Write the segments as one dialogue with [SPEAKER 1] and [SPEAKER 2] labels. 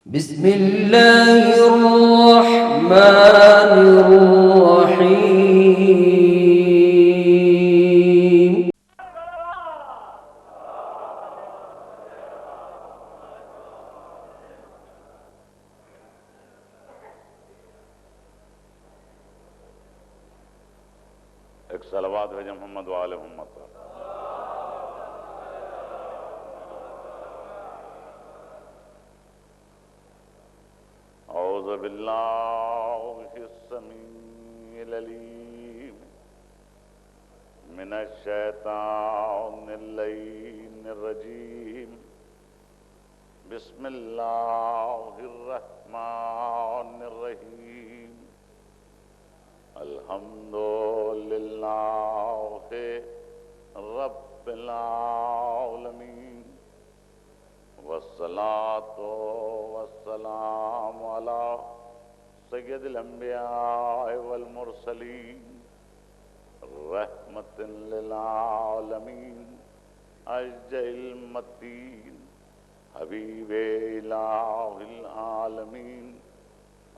[SPEAKER 1] بسم الله الرحمن الرحيم.
[SPEAKER 2] ایک صلوات بھیجیں محمد وآل محمد پر۔ اعوذ باللہ السمیع العلیم من الشیطان اللعین الرجیم، بسم اللہ الرحمن الرحیم، الحمد للہ رب العالمین، والصلاة والسلام علی سید الانبیاء والمرسلین، رحمت للعالمین، اشجع المتین، حبیب الہ العالمین،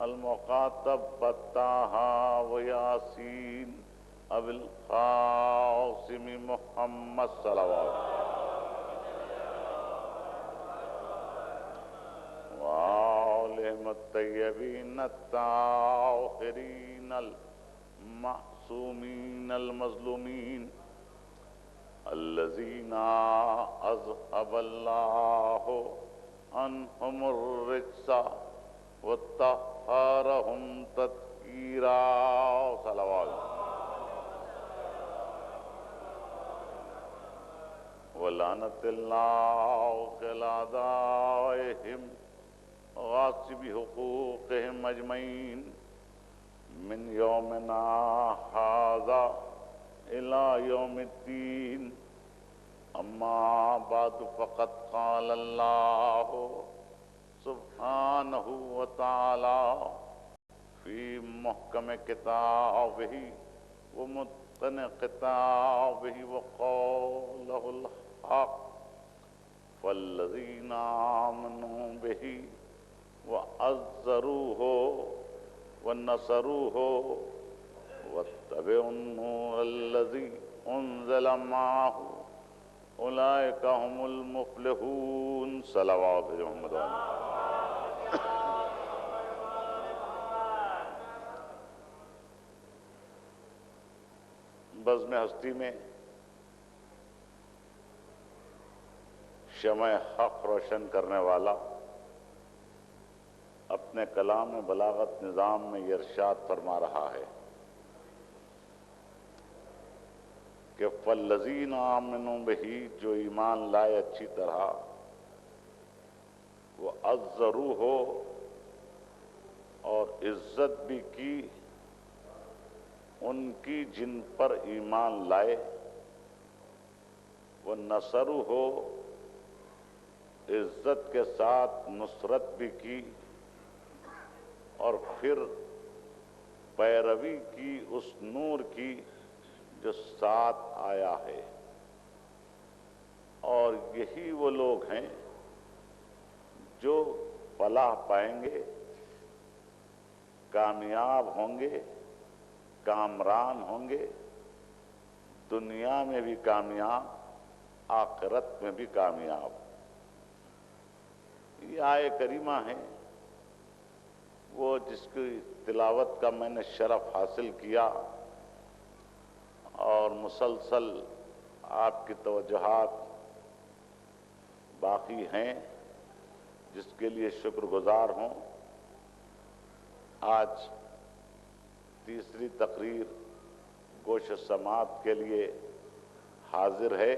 [SPEAKER 2] المخاطب بطہ و یاسین، ابو القاسم محمد صلوات وآلہم الطیبین الطاہرین المعصومین المظلومین، الذین اذھب اللہ عنہم الرجس وطہرہم تطہیرا، صلوات ولعنت اللہ علی اعدائہم غاصب حقوقہم اجمعین، من یومنا ھذا الی یوم الدین، اما بعد فقد قال اللہ سبحانہ وتعالی فی محکم کتابہ ومتقن کتابہ وقولہ الحق، فالذین آمنوا بہ وعزروہ ونصروہ واتبعوا النور الذی انزل معہ اولئک هم المفلحون، صلوات محمد علیہ۔ بزم ہستی میں شمع حق روشن کرنے والا اپنے کلام بلاغت نظام میں یہ ارشاد فرما رہا ہے کہ فالذین آمنوا بہ، جو ایمان لائے اچھی طرح، وہ عزروہ اور عزت بھی کی ان کی جن پر ایمان لائے، وہ نصروہ عزت کے ساتھ نصرت بھی کی، اور پھر پیروی کی اس نور کی جو ساتھ آیا ہے، اور یہی وہ لوگ ہیں جو فلاح پائیں گے، کامیاب ہوں گے، کامران ہوں گے، دنیا میں بھی کامیاب، آخرت میں بھی کامیاب۔ یہ آیے کریمہ ہے وہ جس کی تلاوت کا میں نے شرف حاصل کیا، اور مسلسل آپ کی توجہات باقی ہیں، جس کے لیے شکر گزار ہوں۔ آج تیسری تقریر گوش سماعت کے لیے حاضر ہے،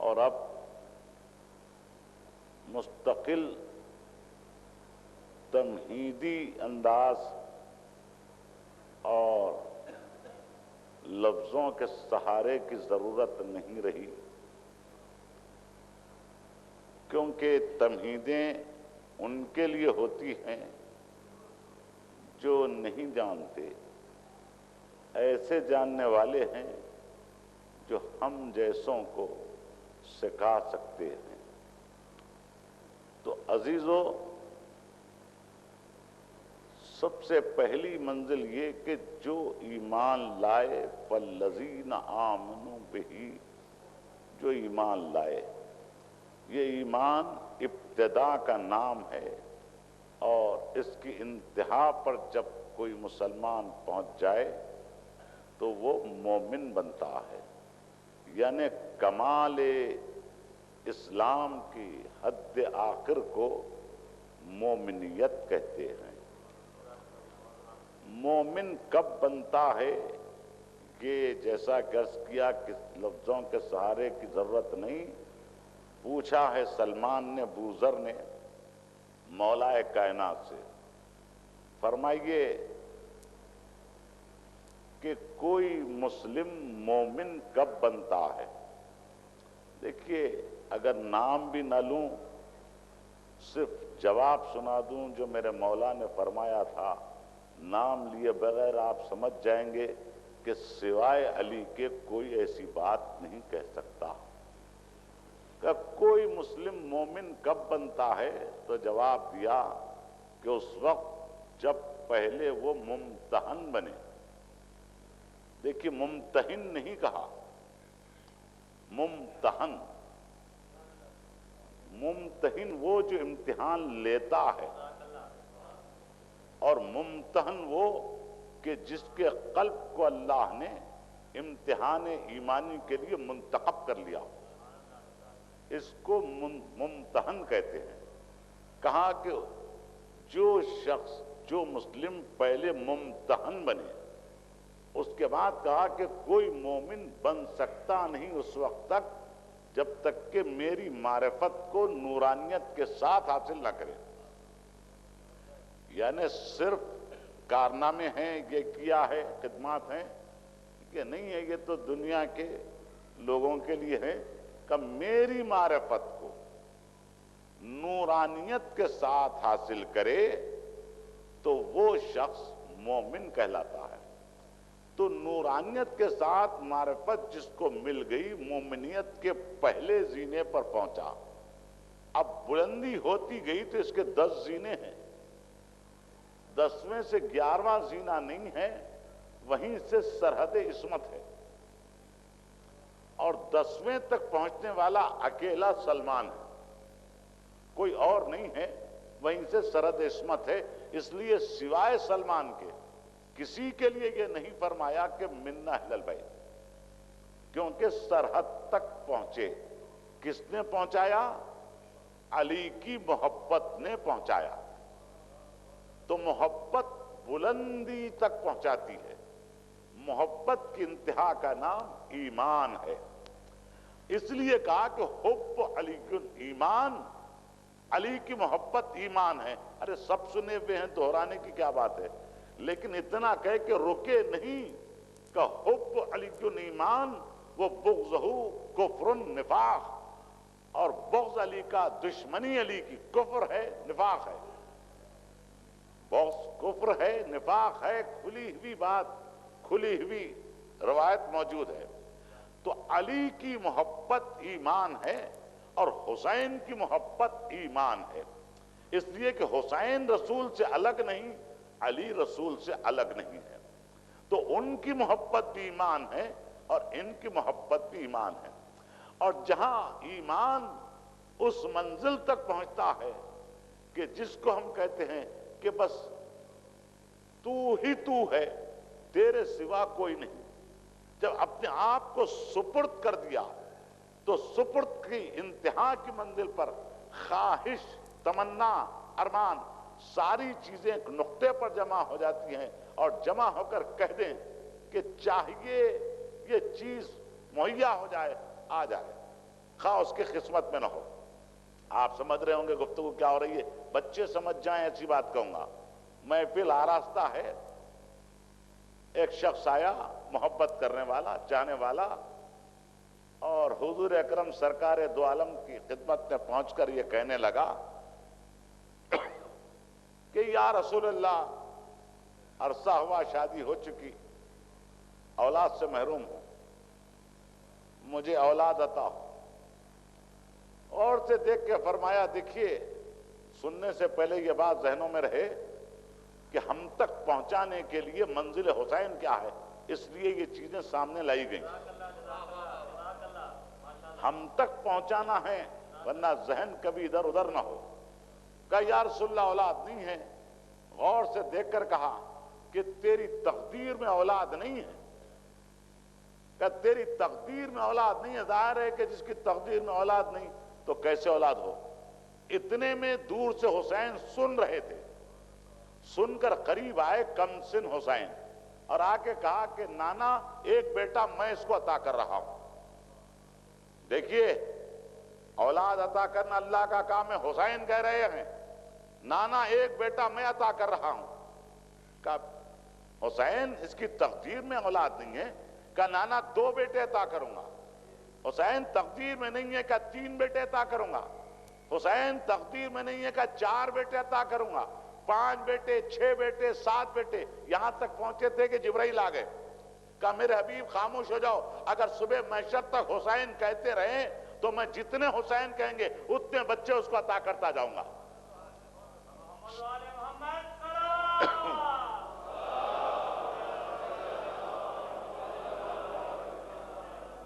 [SPEAKER 2] اور اب مستقل تمہیدی انداز اور لفظوں کے سہارے کی ضرورت نہیں رہی، کیونکہ تمہیدیں ان کے لیے ہوتی ہیں جو نہیں جانتے، ایسے جاننے والے ہیں جو ہم جیسوں کو سکھا سکتے ہیں۔ تو عزیزو، سب سے پہلی منزل یہ کہ جو ایمان لائے فالذین آمنوا بہ، جو ایمان لائے، یہ ایمان ابتدا کا نام ہے، اور اس کی انتہا پر جب کوئی مسلمان پہنچ جائے تو وہ مومن بنتا ہے، یعنی کمال اسلام کی حد آخر کو مومنیت کہتے ہیں۔ مومن کب بنتا ہے، یہ جیسا کہ عرض کیا کہ لفظوں کے سہارے کی ضرورت نہیں، پوچھا ہے سلمان نے بوذر نے مولا کائنات سے، فرمائیے کہ کوئی مسلم مومن کب بنتا ہے؟ دیکھیے، اگر نام بھی نہ لوں، صرف جواب سنا دوں جو میرے مولا نے فرمایا تھا، نام لیے بغیر آپ سمجھ جائیں گے کہ سوائے علی کے کوئی ایسی بات نہیں کہہ سکتا۔ کہ کوئی مسلم مومن کب بنتا ہے؟ تو جواب دیا کہ اس وقت جب پہلے وہ ممتحن بنے۔ دیکھیے، ممتحن نہیں کہا، ممتحن۔ ممتحن وہ جو امتحان لیتا ہے، اور ممتحن وہ کہ جس کے قلب کو اللہ نے امتحان ایمانی کے لیے منتخب کر لیا، اس کو ممتحن کہتے ہیں۔ کہا کہ جو شخص، جو مسلم پہلے ممتحن بنے، اس کے بعد کہا کہ کوئی مومن بن سکتا نہیں اس وقت تک جب تک کہ میری معرفت کو نورانیت کے ساتھ حاصل نہ کرے۔ یعنی صرف کارنامے ہیں، یہ کیا ہے، خدمات ہیں، یہ نہیں ہے، یہ تو دنیا کے لوگوں کے لیے ہے۔ کہ میری معرفت کو نورانیت کے ساتھ حاصل کرے تو وہ شخص مومن کہلاتا ہے۔ تو نورانیت کے ساتھ معرفت جس کو مل گئی، مومنیت کے پہلے زینے پر پہنچا۔ اب بلندی ہوتی گئی تو اس کے 10 زینے ہیں، 10ویں سے 11واں زینہ نہیں ہے، وہیں سے سرحد عصمت ہے، اور 10ویں تک پہنچنے والا اکیلا سلمان ہے، کوئی اور نہیں ہے، وہیں سے سرحد عصمت ہے۔ اس لیے سوائے سلمان کے کسی کے لیے یہ نہیں فرمایا کہ من اہل البیت، کیونکہ سرحد تک پہنچے۔ کس نے پہنچایا؟ علی کی محبت نے پہنچایا۔ تو محبت بلندی تک پہنچاتی ہے، محبت کی انتہا کا نام ایمان ہے۔ اس لیے کہا کہ حب علی ایمان، علی کی محبت ایمان ہے۔ ارے سب سنے ہوئے ہیں، دہرانے کی کیا بات ہے، لیکن اتنا کہہ کہ رکے نہیں کہ حب علی ایمان وہ بغضہ کفر نفاق، اور بغض علی کا، دشمنی علی کی کفر ہے، نفاق ہے۔ بغض کفر ہے، نفاق ہے، کھلی ہوئی بات، کھلی ہوئی روایت موجود ہے۔ تو علی کی محبت ایمان ہے، اور حسین کی محبت ایمان ہے۔ اس لیے کہ حسین رسول سے الگ نہیں، علی رسول سے الگ نہیں ہے۔ تو ان کی محبت بھی ایمان ہے، اور ان کی محبت بھی ایمان ہے۔ اور جہاں ایمان اس منزل تک پہنچتا ہے کہ جس کو ہم کہتے ہیں کہ بس تو ہی تو ہے، تیرے سوا کوئی نہیں، جب اپنے آپ کو سپرد کر دیا تو سپرد کی انتہا کی منزل پر خواہش، تمنا، ارمان، ساری چیزیں ایک نقطے پر جمع ہو جاتی ہیں، اور جمع ہو کر کہہ دیں کہ چاہیے یہ چیز مہیا ہو جائے، آ جائے، خواہ اس کے قسمت میں نہ ہو۔ آپ سمجھ رہے ہوں گے گفتگو کیا ہو رہی ہے، بچے سمجھ جائیں ایسی بات کہوں گا۔ محفل آراستہ ہے، ایک شخص آیا، محبت کرنے والا، چاہنے والا، اور حضور اکرم سرکار دو عالم کی خدمت میں پہنچ کر یہ کہنے لگا کہ یا رسول اللہ، عرصہ ہوا شادی ہو چکی، اولاد سے محروم ہوں، مجھے اولاد عطا ہو۔ اور سے دیکھ کے فرمایا، دیکھیے سننے سے پہلے یہ بات ذہنوں میں رہے کہ ہم تک پہنچانے کے لیے منزل حسین کیا ہے، اس لیے یہ چیزیں سامنے لائی گئیں. ہم تک پہنچانا ہے، ورنہ ذہن کبھی ادھر ادھر نہ ہو. کہا یا رسول اللہ اولاد نہیں ہے. غور سے دیکھ کر کہا کہ تیری تقدیر میں اولاد نہیں ہے. کہ تیری تقدیر میں اولاد نہیں ہے. ظاہر ہے کہ جس کی تقدیر میں اولاد نہیں تو کیسے اولاد ہو. اتنے میں دور سے حسین سن رہے تھے. سن کر قریب آئے کم سن حسین اور آ کے کہا کہ نانا ایک بیٹا میں اس کو عطا کر رہا ہوں. دیکھیے اولاد عطا کرنا اللہ کا کام ہے. حسین کہہ رہے ہیں نانا ایک بیٹا میں عطا کر رہا ہوں. کہا حسین اس کی تقدیر میں اولاد نہیں ہے. کہا نانا 2 بیٹے عطا کروں گا. حسین تقدیر میں نہیں ہے. کہا 3 بیٹے عطا کروں گا. حسین تقدیر میں نہیں ہے. کہا 4 بیٹے عطا کروں گا. 5 بیٹے، 6 بیٹے، 7 بیٹے، یہاں تک پہنچے تھے کہ جبرائیل آ گئے. کہا میرے حبیب خاموش ہو جاؤ. اگر صبح محشر تک حسین کہتے رہیں تو میں جتنے حسین کہیں گے اتنے بچے اس کو عطا کرتا جاؤں گا.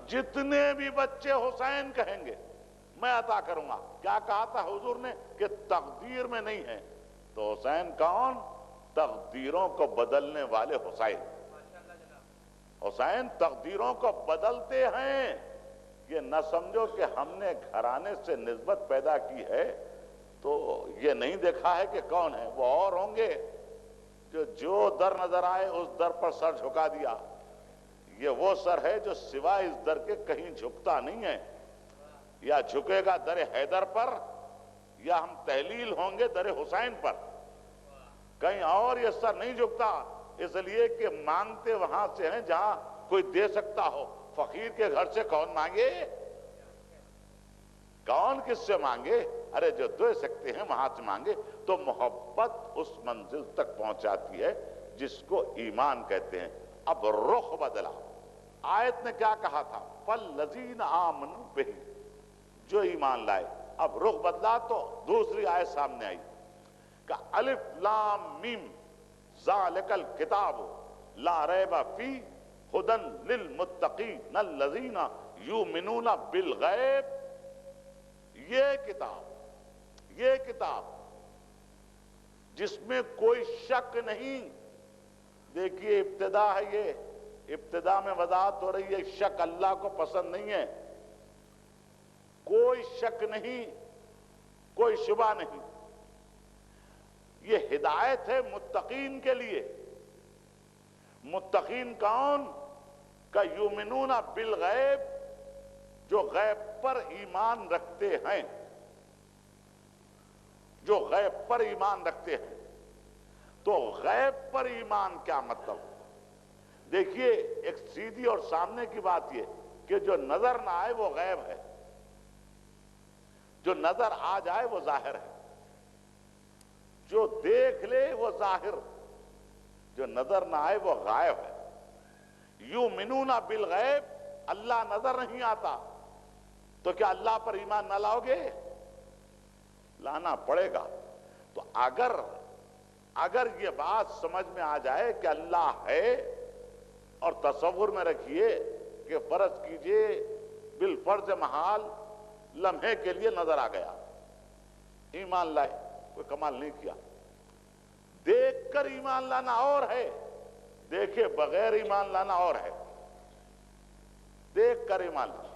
[SPEAKER 2] جتنے بھی بچے حسین کہیں گے میں عطا کروں گا. کیا کہا تھا حضور نے کہ تقدیر میں نہیں ہے. تو حسین کون؟ تقدیروں کو بدلنے والے حسین. حسین تقدیروں کو بدلتے ہیں. یہ نہ سمجھو کہ ہم نے گھرانے سے نسبت پیدا کی ہے تو یہ نہیں دیکھا ہے کہ کون ہے. وہ اور ہوں گے جو در نظر آئے اس در پر سر جھکا دیا. یہ وہ سر ہے جو سوائے اس در کے کہیں جھکتا نہیں ہے. یا جھکے گا در حیدر پر یا ہم تحلیل ہوں گے در حسین پر. کہیں اور یہ سر نہیں جھکتا. اس لیے کہ مانگتے وہاں سے ہیں جہاں کوئی دے سکتا ہو. فقیر کے گھر سے کون مانگے؟ کون کس سے مانگے؟ ارے جو دے سکتے ہیں وہاں سے مانگے. تو محبت اس منزل تک پہنچاتی ہے جس کو ایمان کہتے ہیں. اب رخ بدلا. آیت نے کیا کہا تھا؟ فَالَّذِينَ آمَنُوا بِهِ، جو ایمان لائے. اب رخ بدلا تو دوسری آیت سامنے آئی کہ الف لام میم ذالک الکتاب لا ریب فیہ ہدی للمتقین الذین یؤمنون بالغیب. یہ کتاب جس میں کوئی شک نہیں. دیکھیے ابتدا ہے. یہ ابتدا میں وضاحت ہو رہی ہے شک اللہ کو پسند نہیں ہے. کوئی شک نہیں، کوئی شبہ نہیں. یہ ہدایت ہے متقین کے لیے. متقین کون؟ کہ یؤمنون بالغیب، جو غیب پر ایمان رکھتے ہیں. جو غیب پر ایمان رکھتے ہیں. تو غیب پر ایمان کیا مطلب؟ دیکھیے ایک سیدھی اور سامنے کی بات یہ کہ جو نظر نہ آئے وہ غیب ہے، جو نظر آ جائے وہ ظاہر ہے. جو دیکھ لے وہ ظاہر، جو نظر نہ آئے وہ غائب ہے. یؤمنون بالغیب، اللہ نظر نہیں آتا تو کیا اللہ پر ایمان نہ لاؤ گے؟ لانا پڑے گا. تو اگر یہ بات سمجھ میں آ جائے کہ اللہ ہے، اور تصور میں رکھیے کہ فرض کیجئے بالفرض محال لمحے کے لیے نظر آ گیا، ایمان لائے، کوئی کمال نہیں کیا. دیکھ کر ایمان لانا اور ہے، دیکھے بغیر ایمان لانا اور ہے. دیکھ کر ایمان لانا.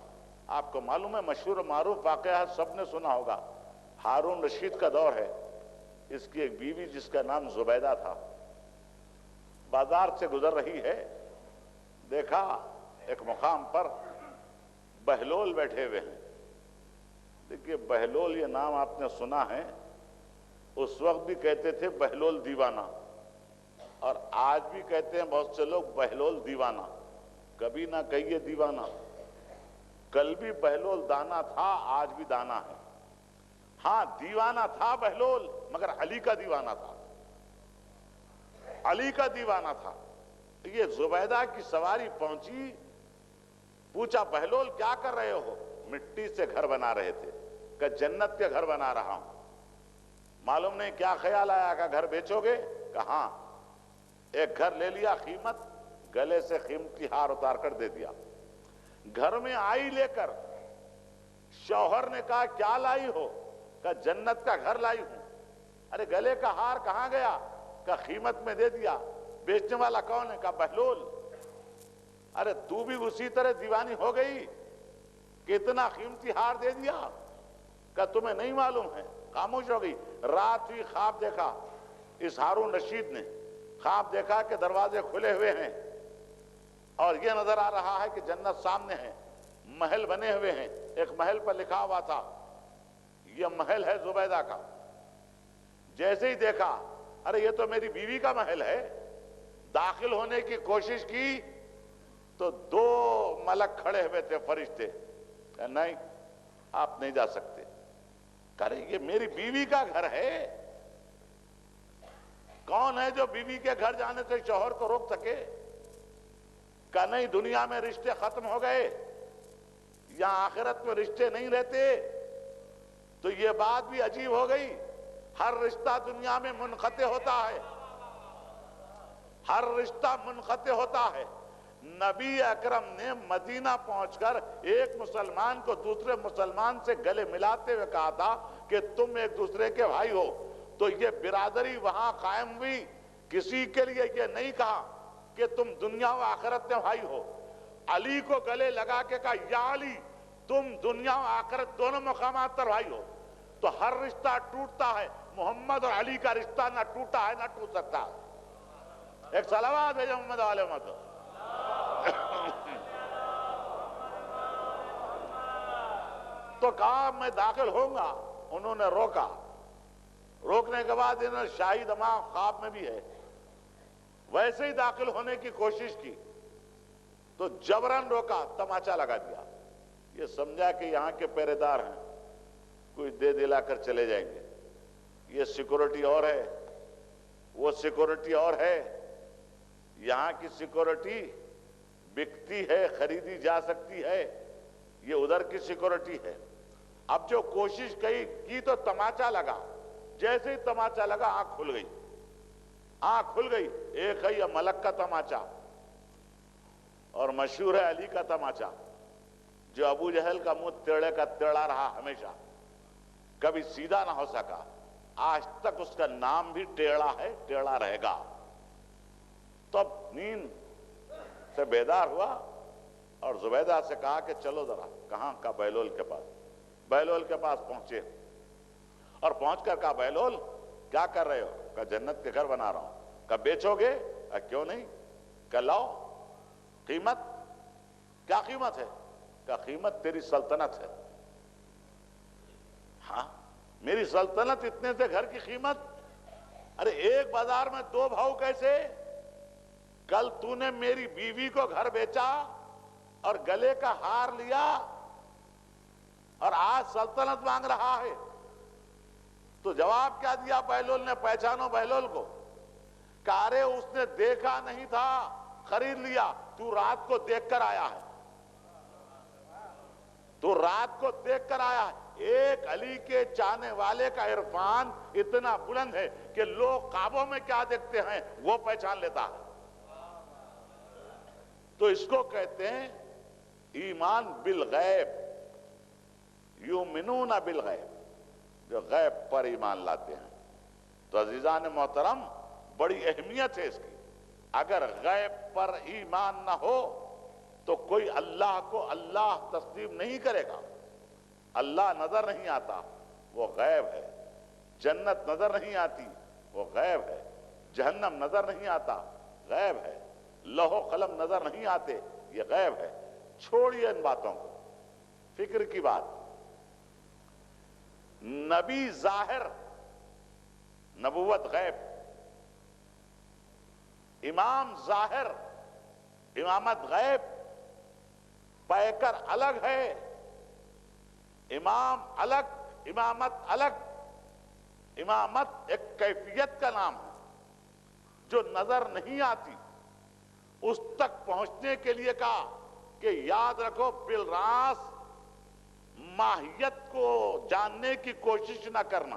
[SPEAKER 2] آپ کو معلوم ہے مشہور و معروف واقعہ سب نے سنا ہوگا. ہارون رشید کا دور ہے. اس کی ایک بیوی جس کا نام زبیدہ تھا بازار سے گزر رہی ہے. دیکھا ایک مقام پر بہلول بیٹھے ہوئے ہیں. دیکھیے بہلول یہ نام آپ نے سنا ہے. اس وقت بھی کہتے تھے بہلول دیوانہ، اور آج بھی کہتے ہیں بہت سے لوگ بہلول دیوانہ. کبھی نہ کہیے دیوانہ. کل بھی بہلول دانا تھا، آج بھی دانا ہے. ہاں دیوانہ تھا بہلول، مگر علی کا دیوانہ تھا. علی کا دیوانہ تھا. یہ زبیدہ کی سواری پہنچی، پوچھا بہلول کیا کر رہے ہو؟ مٹی سے گھر بنا رہے تھے. کہ جنت کے گھر بنا رہا ہوں. معلوم نہیں کیا خیال آیا کہ گھر بیچو گے؟ کہاں. ایک گھر لے لیا، قیمت، گلے سے قیمتی ہار اتار کر دے دیا. گھر میں آئی لے کر، شوہر نے کہا کیا لائی ہو؟ کہا جنت کا گھر لائی ہوں. ارے گلے کا ہار کہاں گیا؟ کہا قیمت میں دے دیا. بیچنے والا کون ہے؟ کہا بہلول. ارے تو بھی اسی طرح دیوانی ہو گئی کہ اتنا قیمتی ہار دے دیا؟ کہا تمہیں نہیں معلوم ہے. خاموش ہو گئی. رات ہوئی، خواب دیکھا اس ہارون رشید نے. خواب دیکھا کہ دروازے کھلے ہوئے ہیں اور یہ نظر آ رہا ہے کہ جنت سامنے ہے، محل بنے ہوئے ہیں. ایک محل پر لکھا ہوا تھا یہ محل ہے زبیدہ کا. جیسے ہی دیکھا ارے یہ تو میری بیوی کا محل ہے. داخل ہونے کی کوشش کی تو 2 ملک کھڑے ہوئے تھے، فرشتے. کہا نہیں آپ نہیں جا سکتے. کہا یہ میری بیوی کا گھر ہے. کون ہے جو بیوی کے گھر جانے سے شوہر کو روک سکے؟ کہا نہیں، دنیا میں رشتے ختم ہو گئے، یہاں آخرت میں رشتے نہیں رہتے. تو یہ بات بھی عجیب ہو گئی، ہر رشتہ دنیا میں منقطع ہوتا ہے، ہر رشتہ منقطع ہوتا ہے. نبی اکرم نے مدینہ پہنچ کر ایک مسلمان کو دوسرے مسلمان سے گلے ملاتے ہوئے کہا تھا کہ تم ایک دوسرے کے بھائی ہو. تو یہ برادری وہاں قائم ہوئی. کسی کے لیے یہ نہیں کہا کہ تم دنیا و آخرت میں بھائی ہو. علی کو گلے لگا کے کہا یا علی تم دنیا و آخرت دونوں مقامات پر بھائی ہو. تو ہر رشتہ ٹوٹتا ہے، محمد اور علی کا رشتہ نہ ٹوٹا ہے نہ ٹوٹ سکتا. ایک صلوات ہے محمد علیہ وسلم. تو کہا میں داخل ہوں گا. انہوں نے روکا. روکنے کے بعد انہوں نے شاہی دماغ خواب میں بھی ہے، ویسے ہی داخل ہونے کی کوشش کی تو جبرن روکا، تماچا لگا دیا. یہ سمجھا کہ یہاں کے پہرے دار ہیں، کوئی دے دلا کر چلے جائیں گے. یہ سیکورٹی اور ہے، وہ سیکورٹی اور ہے. یہاں کی سیکورٹی بکتی ہے، خریدی جا سکتی ہے، یہ ادھر کی سیکورٹی ہے. اب جو کوشش کی تو تماچا لگا. جیسے ہی تماچا لگا آنکھ کھل گئی. آنکھ کھل گئی. ایک ہے یہ ملک کا تماچا اور مشہور ہے علی کا تماچا، جو ابو جہل کا منہ ٹیڑے کا ٹیڑا رہا، ہمیشہ کبھی سیدھا نہ ہو سکا. آج تک اس کا نام بھی ٹیڑا ہے، ٹیڑا رہے گا. تو اب نیند سے بیدار ہوا اور زبیدہ سے کہا کہ چلو ذرا. کہاں؟ کا بہلول کے پاس. بہلول کے پاس پہنچے اور پہنچ کر کہا بہلول کیا کر رہے ہو؟ کہا جنت کے گھر بنا رہا ہوں. کہا بیچو گے؟ کیوں نہیں. کہا لاؤ. قیمت؟ کیا قیمت ہے؟ کہا قیمت تیری سلطنت ہے. ہاں میری سلطنت، اتنے سے گھر کی قیمت؟ ارے ایک بازار میں 2 بھاؤ کیسے؟ کل تو نے میری بیوی کو گھر بیچا اور گلے کا ہار لیا اور آج سلطنت مانگ رہا ہے. تو جواب کیا دیا بہلول نے؟ پہچانو بہلول کو. کہا ارے اس نے دیکھا نہیں تھا، خرید لیا. تو رات کو دیکھ کر آیا ہے، تو رات کو دیکھ کر آیا ہے. ایک علی کے چاہنے والے کا عرفان اتنا بلند ہے کہ لوگ خوابوں میں کیا دیکھتے ہیں وہ پہچان لیتا ہے. تو اس کو کہتے ہیں ایمان بالغیب، یؤمنون بالغیب، جو غیب پر ایمان لاتے ہیں. تو عزیزان محترم بڑی اہمیت ہے اس کی. اگر غیب پر ایمان نہ ہو تو کوئی اللہ کو اللہ تسلیم نہیں کرے گا. اللہ نظر نہیں آتا، وہ غیب ہے. جنت نظر نہیں آتی، وہ غیب ہے. جہنم نظر نہیں آتا، غیب ہے. لوح و قلم نظر نہیں آتے، یہ غیب ہے. چھوڑیے ان باتوں کو، فکر کی بات. نبی ظاہر، نبوت غیب. امام ظاہر، امامت غیب. پیکر الگ ہے، امام الگ، امامت الگ. امامت ایک کیفیت کا نام ہے جو نظر نہیں آتی. اس تک پہنچنے کے لیے کہا کہ یاد رکھو بالراس ماہیت کو جاننے کی کوشش نہ کرنا.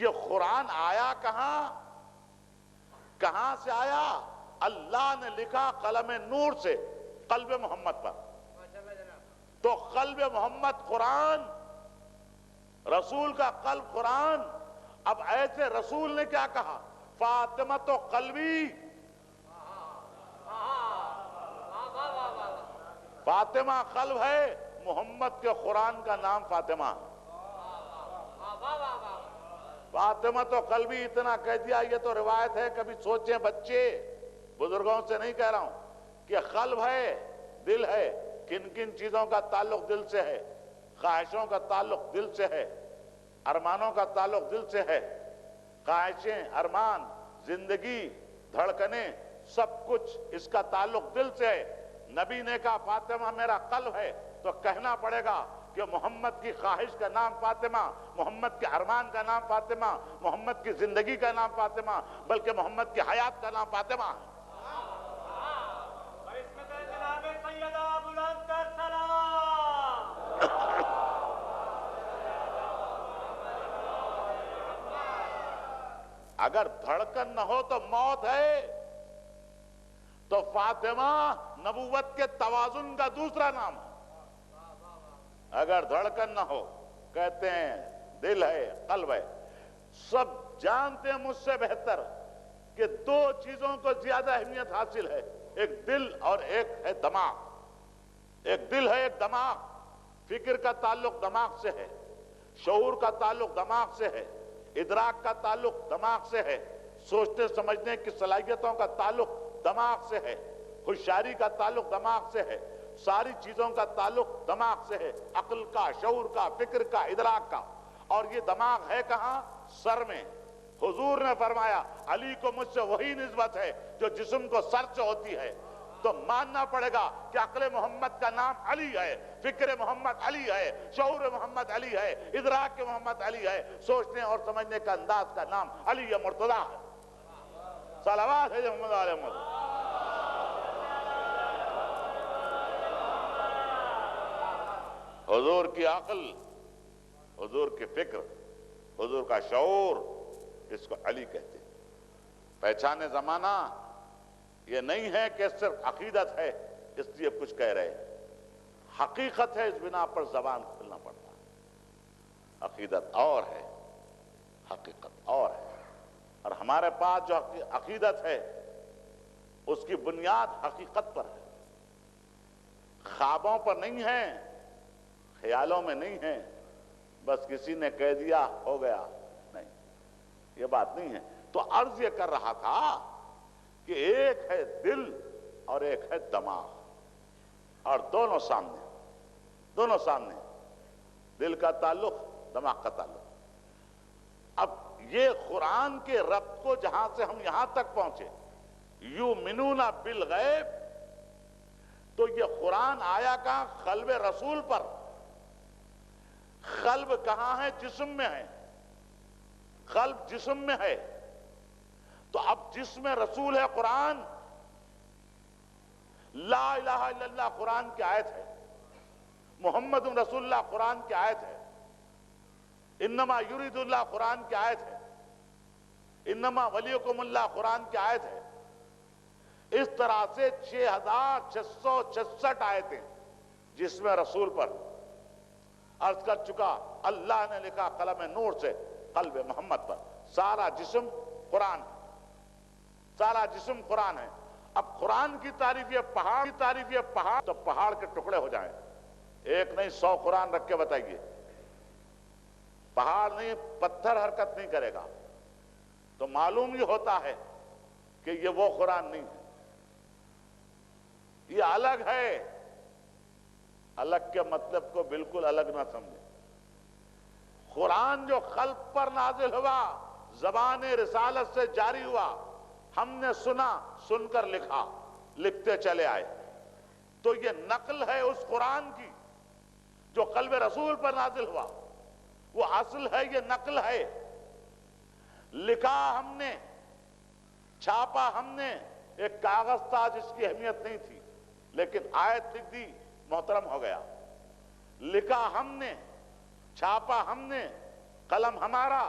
[SPEAKER 2] یہ قرآن آیا کہاں سے آیا؟ اللہ نے لکھا قلم نور سے قلب محمد پر. تو قلب محمد قرآن، رسول کا قلب قرآن. اب ایسے رسول نے کیا کہا؟ فاطمہ تو قلبی، فاطمہ قلب ہے. محمد کے قرآن کا نام فاطمہ. فاطمہ تو قلبی اتنا کہہ دیا. یہ تو روایت ہے، کبھی سوچیں بچے، بزرگوں سے نہیں کہہ رہا ہوں، کہ قلب ہے، دل ہے. کن کن چیزوں کا تعلق دل سے ہے؟ خواہشوں کا تعلق دل سے ہے، ارمانوں کا تعلق دل سے ہے. خواہشیں، ارمان، زندگی، دھڑکنیں، سب کچھ اس کا تعلق دل سے ہے. نبی نے کہا فاطمہ میرا قلب ہے، تو کہنا پڑے گا کہ محمد کی خواہش کا نام فاطمہ، محمد کے ارمان کا نام فاطمہ، محمد کی زندگی کا نام فاطمہ، بلکہ محمد کی حیات کا نام فاطمہ ہے. اگر دھڑکن نہ ہو تو موت ہے. تو فاطمہ نبوت کے توازن کا دوسرا نام ہے. اگر دھڑکن نہ ہو، کہتے ہیں دل ہے، قلب ہے. سب جانتے ہیں مجھ سے بہتر کہ دو چیزوں کو زیادہ اہمیت حاصل ہے، ایک دل اور ایک ہے دماغ. ایک دل ہے، ایک دماغ. فکر کا تعلق دماغ سے ہے، شعور کا تعلق دماغ سے ہے، ادراک کا تعلق دماغ سے ہے، سوچنے سمجھنے کی صلاحیتوں کا تعلق دماغ سے ہے، ہوشیاری کا تعلق دماغ سے ہے. ساری چیزوں کا تعلق دماغ سے ہے، عقل کا، شعور کا، فکر کا، ادراک کا. اور یہ دماغ ہے کہاں؟ سر میں. حضور نے فرمایا علی کو مجھ سے وہی نسبت ہے جو جسم کو سر سے ہوتی ہے. تو ماننا پڑے گا کہ عقل محمد کا نام علی ہے، فکر محمد علی ہے، شعور محمد علی ہے، ادراک محمد علی ہے، سوچنے اور سمجھنے کا انداز کا نام علی مرتضی ہے. صلوات ہے محمد علیہ محمد. حضور کی عقل، حضور کی فکر، حضور کا شعور، اس کو علی کہتے ہیں. پہچانے زمانہ یہ نہیں ہے کہ صرف عقیدت ہے اس لیے کچھ کہہ رہے، حقیقت ہے، اس بنا پر زبان کھلنا پڑتا ہے. عقیدت اور ہے، حقیقت اور ہے. اور ہمارے پاس جو عقیدت ہے اس کی بنیاد حقیقت پر ہے، خوابوں پر نہیں ہے، خیالوں میں نہیں ہے، بس کسی نے کہہ دیا ہو گیا، نہیں، یہ بات نہیں ہے. تو عرض یہ کر رہا تھا کہ ایک ہے دل اور ایک ہے دماغ، اور دونوں سامنے، دل کا تعلق، دماغ کا تعلق. اب یہ قرآن کے ربط کو جہاں سے ہم یہاں تک پہنچے، یؤمنون بالغیب، تو یہ قرآن آیا کہاں؟ قلب رسول پر. قلب کہاں ہے؟ جسم میں ہے. قلب جسم میں ہے. تو اب جسم رسول ہے قرآن. لا الہ الا اللہ قرآن کی آیت ہے، محمد رسول اللہ قرآن کی آیت ہے، انما یرید اللہ قرآن کی آیت ہے، انما ولیکم اللہ قرآن کی آیت ہے. اس طرح سے 6666 آیتیں جسم رسول پر. عرض کر چکا اللہ نے لکھا قلم نور سے قلب محمد پر. سارا جسم قرآن ہے، سارا جسم قرآن ہے. اب قرآن کی تعریف یہ پہاڑ کی تعریف، یہ پہاڑ تو پہاڑ کے ٹکڑے ہو جائیں. ایک نہیں 100 قرآن رکھ کے بتائیے. پہاڑ نہیں، پتھر حرکت نہیں کرے گا. تو معلوم یہ ہوتا ہے کہ یہ وہ قرآن نہیں ہے، یہ الگ ہے. الگ کے مطلب کو بالکل الگ نہ سمجھیں. قرآن جو قلب پر نازل ہوا، زبان رسالت سے جاری ہوا، ہم نے سنا، سن کر لکھا، لکھتے چلے آئے. تو یہ نقل ہے اس قرآن کی جو قلب رسول پر نازل ہوا. وہ اصل ہے، یہ نقل ہے. لکھا ہم نے، چھاپا ہم نے. ایک کاغذ تھا جس کی اہمیت نہیں تھی، لیکن آیت لکھ دی، محترم ہو گیا. لکھا ہم نے، چھاپا ہم نے، قلم ہمارا،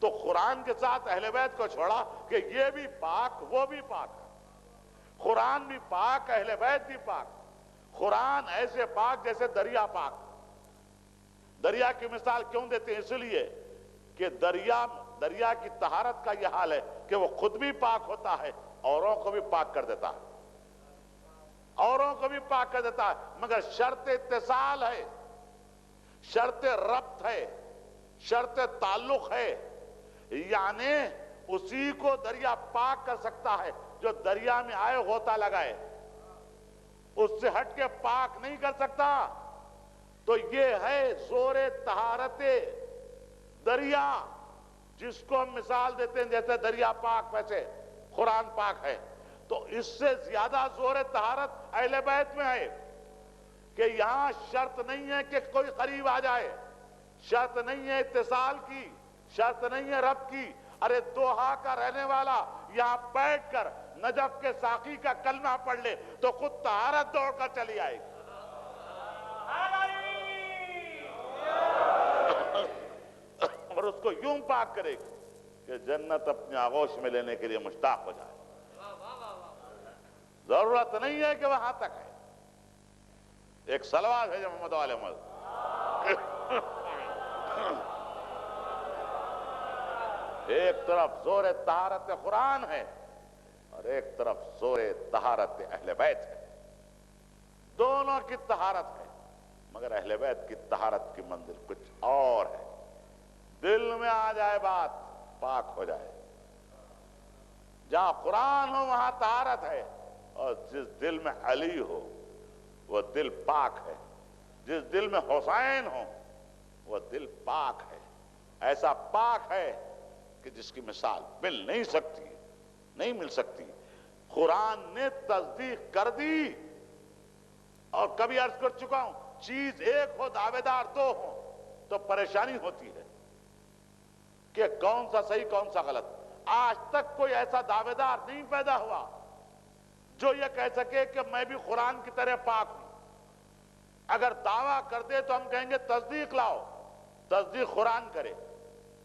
[SPEAKER 2] تو قرآن کے ساتھ اہل بیت کو چھوڑا کہ یہ بھی پاک وہ بھی پاک ہے، قرآن بھی پاک اہل بیت بھی پاک، قرآن ایسے پاک جیسے دریا پاک۔ دریا کی مثال کیوں دیتے ہیں؟ اس لیے کہ دریا کی طہارت کا یہ حال ہے کہ وہ خود بھی پاک ہوتا ہے، اوروں کو بھی پاک کر دیتا ہے، اوروں کو بھی پاک کر دیتا ہے، مگر شرط اتصال ہے، شرط ربط ہے، شرط تعلق ہے، یعنی اسی کو دریا پاک کر سکتا ہے جو دریا میں آئے غوطہ لگائے، اس سے ہٹ کے پاک نہیں کر سکتا۔ تو یہ ہے زور طہارت دریا، جس کو ہم مثال دیتے ہیں جیسے دریا پاک ویسے قرآن پاک ہے۔ تو اس سے زیادہ زور طہارت اہل بیت میں ہے کہ یہاں شرط نہیں ہے کہ کوئی قریب آ جائے، شرط نہیں ہے اتصال کی، شرط نہیں ہے رب کی۔ ارے دوحہ کا رہنے والا یہاں بیٹھ کر نجف کے ساقی کا کلمہ پڑھ لے تو خود طہارت دوڑ کر چلی آئے گی۔ اور اس کو یوں پاک کرے گی کہ جنت اپنے آغوش میں لینے کے لیے مشتاق ہو جائے۔ ضرورت نہیں ہے کہ وہاں تک ہے۔ ایک صلوات ہے محمد علیہ وسلم۔ ایک طرف زور طہارت قرآن ہے اور ایک طرف زور طہارت اہل بیت ہے، دونوں کی طہارت ہے، مگر اہل بیت کی طہارت کی منزل کچھ اور ہے۔ دل میں آ جائے بات، پاک ہو جائے۔ جہاں قرآن ہو وہاں طہارت ہے، اور جس دل میں علی ہو وہ دل پاک ہے، جس دل میں حسین ہو وہ دل پاک ہے، ایسا پاک ہے کہ جس کی مثال مل نہیں سکتی، نہیں مل سکتی۔ قرآن نے تصدیق کر دی، اور کبھی عرض کر چکا ہوں، چیز ایک ہو دعوے دار دو ہوں تو پریشانی ہوتی ہے کہ کون سا صحیح کون سا غلط۔ آج تک کوئی ایسا دعوے دار نہیں پیدا ہوا جو یہ کہہ سکے کہ میں بھی قرآن کی طرح پاک ہوں۔ اگر دعویٰ کر دے تو ہم کہیں گے تصدیق لاؤ، تصدیق قرآن کرے۔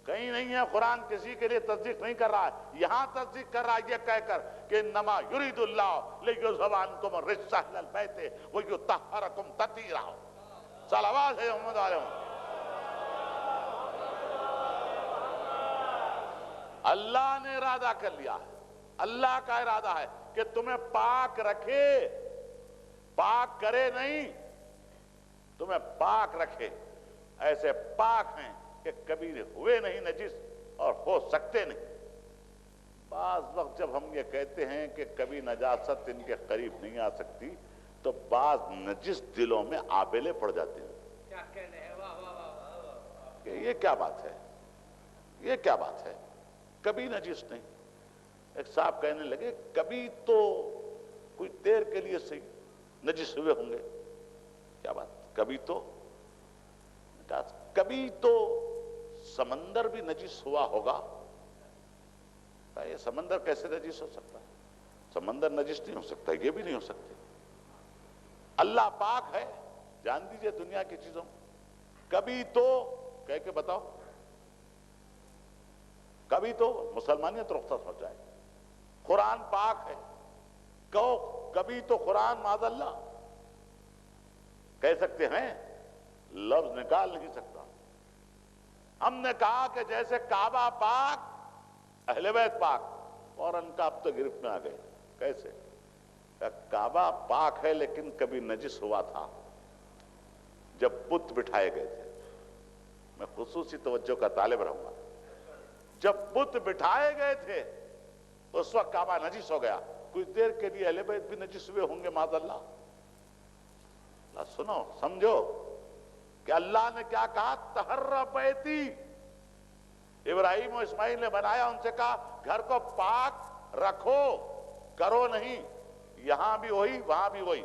[SPEAKER 2] کہیں نہیں ہے قرآن کسی کے لیے تصدیق نہیں کر رہا ہے، یہاں تصدیق کر رہا ہے یہ کہہ کر کہ انما یرید اللہ لیذھب عنکم الرجس اہل البیت ویطہرکم تطہیرا۔ صلوات ہے محمد علیہ وسلم۔ اللہ نے ارادہ کر لیا ہے، اللہ کا ارادہ ہے کہ تمہیں پاک رکھے، پاک کرے نہیں، تمہیں پاک رکھے۔ ایسے پاک ہیں کہ کبھی ہوئے نہیں نجس اور ہو سکتے نہیں۔ بعض وقت جب ہم یہ کہتے ہیں کہ کبھی نجاست ان کے قریب نہیں آ سکتی تو بعض نجس دلوں میں آبیلے پڑ جاتے ہیں کہ یہ کیا بات ہے، یہ کیا بات ہے، کبھی نجس نہیں۔ ایک صاحب کہنے لگے کبھی تو کچھ دیر کے لیے صحیح نجس ہوئے ہوں گے، کیا بات، کبھی تو سمندر بھی نجس ہوا ہوگا۔ یہ سمندر کیسے نجس ہو سکتا ہے؟ سمندر نجس نہیں ہو سکتا، یہ بھی نہیں ہو سکتے۔ اللہ پاک ہے، جان دیجئے دنیا کی چیزوں، کبھی تو کہہ کے بتاؤ، کبھی تو مسلمانیت رخصت ہو جائے۔ قرآن پاک ہے، کہو کبھی تو قرآن معاذ اللہ کہہ سکتے ہیں، لفظ نکال نہیں سکتا۔ ہم نے کہا کہ جیسے کعبہ پاک اہل بیت پاک، فوراً کا اب تو گرفت میں آ گئے، کیسے؟ کعبہ پاک ہے لیکن کبھی نجس ہوا تھا جب بت بٹھائے گئے تھے۔ میں خصوصی توجہ کا طالب رہوں گا۔ جب بت بٹھائے گئے تھے اس وقت کعبہ نجس ہو گیا، کچھ دیر کے لیے اہل بیت بھی نجس ہوئے ہوں گے معاذ اللہ۔ سنو سمجھو کہ اللہ نے کیا کہا، طہر بیتی۔ ابراہیم و اسماعیل نے بنایا، ان سے کہا گھر کو پاک رکھو، کرو نہیں۔ یہاں بھی وہی وہاں بھی وہی،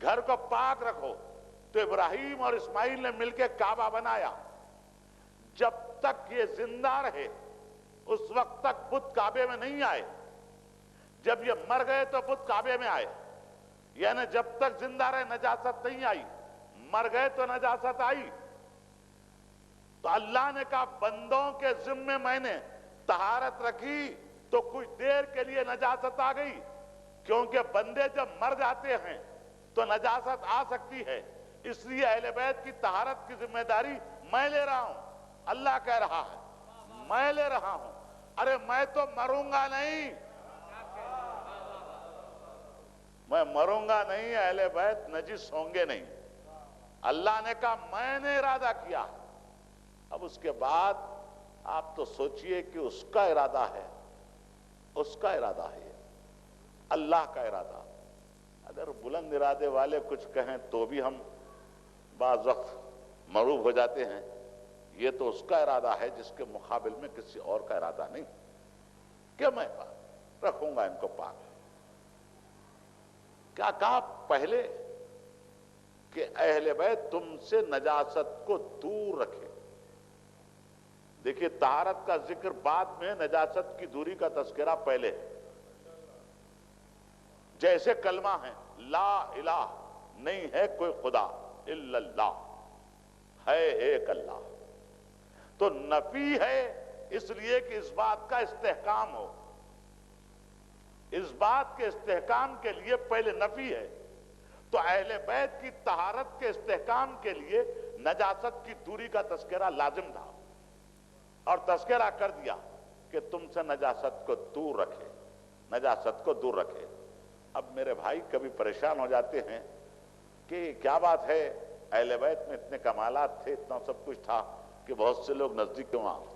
[SPEAKER 2] گھر کو پاک رکھو۔ تو ابراہیم اور اسماعیل نے مل کے کعبہ بنایا۔ جب تک یہ زندہ رہے اس وقت تک بت کعبے میں نہیں آئے، جب یہ مر گئے تو بت کعبے میں آئے، یعنی جب تک زندہ رہے نجاست نہیں آئی، مر گئے تو نجاست آئی۔ تو اللہ نے کہا بندوں کے ذمے میں نے طہارت رکھی تو کچھ دیر کے لیے نجاست آ گئی، کیونکہ بندے جب مر جاتے ہیں تو نجاست آ سکتی ہے، اس لیے اہل بیت کی طہارت کی ذمہ داری میں لے رہا ہوں۔ اللہ کہہ رہا ہے میں لے رہا ہوں، ارے میں تو مروں گا نہیں، میں مروں گا نہیں، اہل بیت نجس ہوں گے نہیں۔ اللہ نے کہا میں نے ارادہ کیا۔ اب اس کے بعد آپ تو سوچئے کہ اس کا ارادہ ہے، اس کا ارادہ ہے، اللہ کا ارادہ۔ اگر بلند ارادے والے کچھ کہیں تو بھی ہم بعض وقت مغلوب ہو جاتے ہیں، یہ تو اس کا ارادہ ہے جس کے مقابل میں کسی اور کا ارادہ نہیں کہ میں رکھوں گا ان کو پاک۔ کیا کہا پہلے کہ اہل بیت تم سے نجاست کو دور رکھے۔ دیکھیے طہارت کا ذکر بعد میں، نجاست کی دوری کا تذکرہ پہلے ہے۔ جیسے کلمہ ہے لا الہ، نہیں ہے کوئی خدا الا اللہ، ہے ایک اللہ، تو نفی ہے اس لیے کہ اس بات کا استحکام ہو۔ اس بات کے استحکام کے لیے پہلے نفی ہے، تو اہل بیت کی طہارت کے استحکام کے لیے نجاست کی دوری کا تذکرہ لازم تھا، اور تذکرہ کر دیا کہ تم سے نجاست کو دور رکھے، نجاست کو دور رکھے۔ اب میرے بھائی کبھی پریشان ہو جاتے ہیں کہ کیا بات ہے، اہل بیت میں اتنے کمالات تھے، اتنا سب کچھ تھا، کہ بہت سے لوگ نزدیک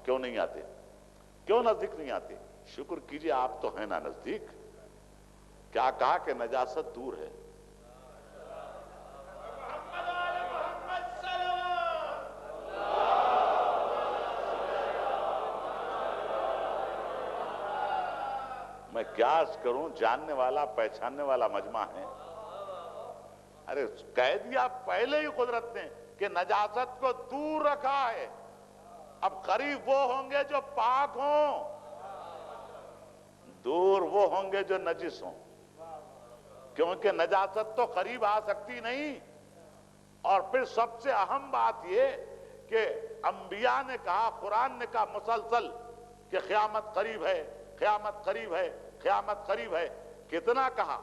[SPEAKER 2] کیوں نہیں آتے؟ کیوں نزدیک نہیں آتے؟ شکر کیجئے آپ تو ہیں نا نزدیک۔ کیا کہا کہ نجاست دور ہے۔ میں کیا عرض کروں، جاننے والا پہچاننے والا مجمع ہے۔ ارے کہہ دیا پہلے ہی قدرت نے کہ نجاست کو دور رکھا ہے، اب قریب وہ ہوں گے جو پاک ہوں، دور وہ ہوں گے جو نجس ہوں، کیونکہ نجاست تو قریب آ سکتی نہیں۔ اور پھر سب سے اہم بات یہ کہ انبیاء نے کہا، قرآن نے کہا مسلسل کہ قیامت قریب ہے، قیامت قریب ہے، قیامت قریب ہے۔ کتنا کہا؟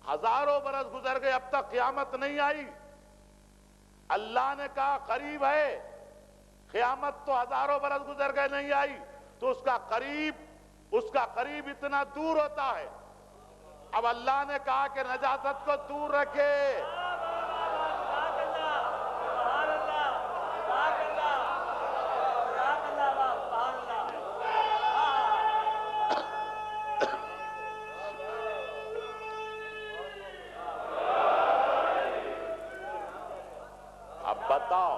[SPEAKER 2] ہزاروں برس گزر گئے، اب تک قیامت نہیں آئی۔ اللہ نے کہا قریب ہے، قیامت تو ہزاروں برس گزر گئے نہیں آئی، تو اس کا قریب اتنا دور ہوتا ہے۔ اب اللہ نے کہا کہ نجاست کو دور رکھے۔ اب بتاؤ